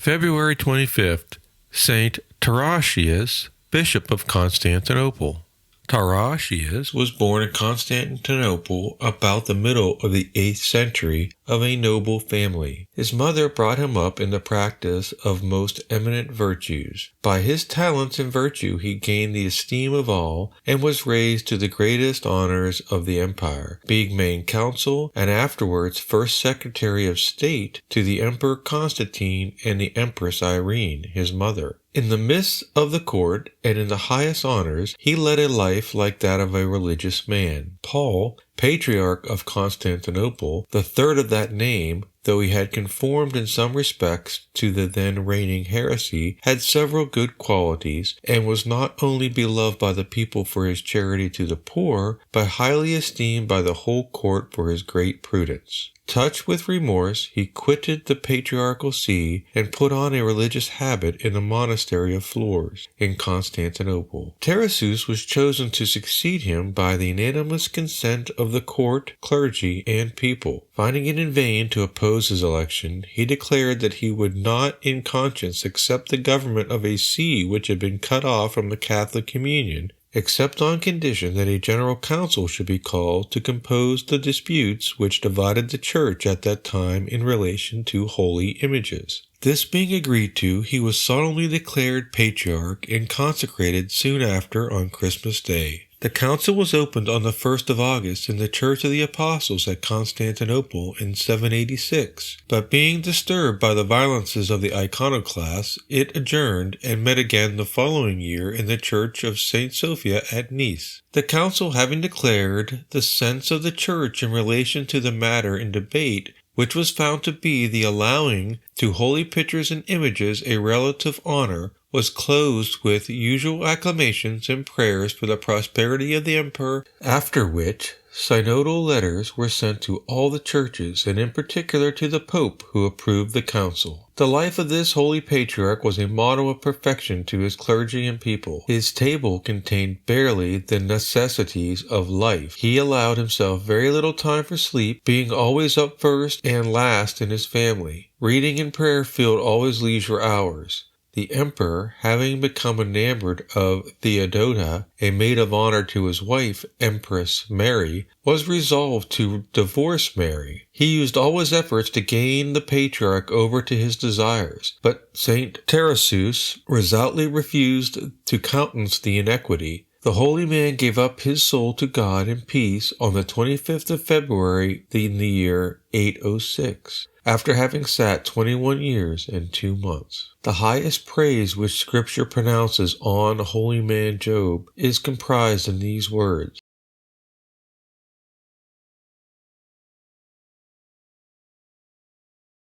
February 25th, Saint Tarasius, Bishop of Constantinople. Tarasius was born in Constantinople about the middle of the 8th century of a noble family. His mother brought him up in the practice of most eminent virtues. By his talents and virtue he gained the esteem of all, and was raised to the greatest honors of the empire, being made consul and afterwards first secretary of state to the Emperor Constantine and the Empress Irene, his mother. In the midst of the court and in the highest honors, he led a life like that of a religious man. Paul, Patriarch of Constantinople, the third of that name, though he had conformed in some respects to the then reigning heresy, had several good qualities, and was not only beloved by the people for his charity to the poor, but highly esteemed by the whole court for his great prudence. Touched with remorse, he quitted the patriarchal see and put on a religious habit in the monastery of Flores in Constantinople. Tarasius was chosen to succeed him by the unanimous consent of the court, clergy, and people. Finding it in vain to oppose his election, he declared that he would not in conscience accept the government of a see which had been cut off from the Catholic communion, except on condition that a general council should be called to compose the disputes which divided the church at that time in relation to holy images. This being agreed to, he was solemnly declared patriarch and consecrated soon after on Christmas Day. The council was opened on the 1st of August in the Church of the Apostles at Constantinople in 786, but being disturbed by the violences of the iconoclasts, it adjourned and met again the following year in the Church of St. Sophia at Nice. The council having declared the sense of the Church in relation to the matter in debate, which was found to be the allowing to holy pictures and images a relative honor, was closed with usual acclamations and prayers for the prosperity of the emperor, after which synodal letters were sent to all the churches, and in particular to the Pope, who approved the council. The life of this holy patriarch was a model of perfection to his clergy and people. His table contained barely the necessities of life. He allowed himself very little time for sleep, being always up first and last in his family. Reading and prayer filled all his leisure hours. The emperor, having become enamored of Theodota, a maid of honor to his wife, Empress Mary, was resolved to divorce Mary. He used all his efforts to gain the patriarch over to his desires, but Saint Tarasius resolutely refused to countenance the iniquity. The holy man gave up his soul to God in peace on the 25th of February in the year 806. After having sat 21 years and 2 months. The highest praise which Scripture pronounces on the holy man Job is comprised in these words,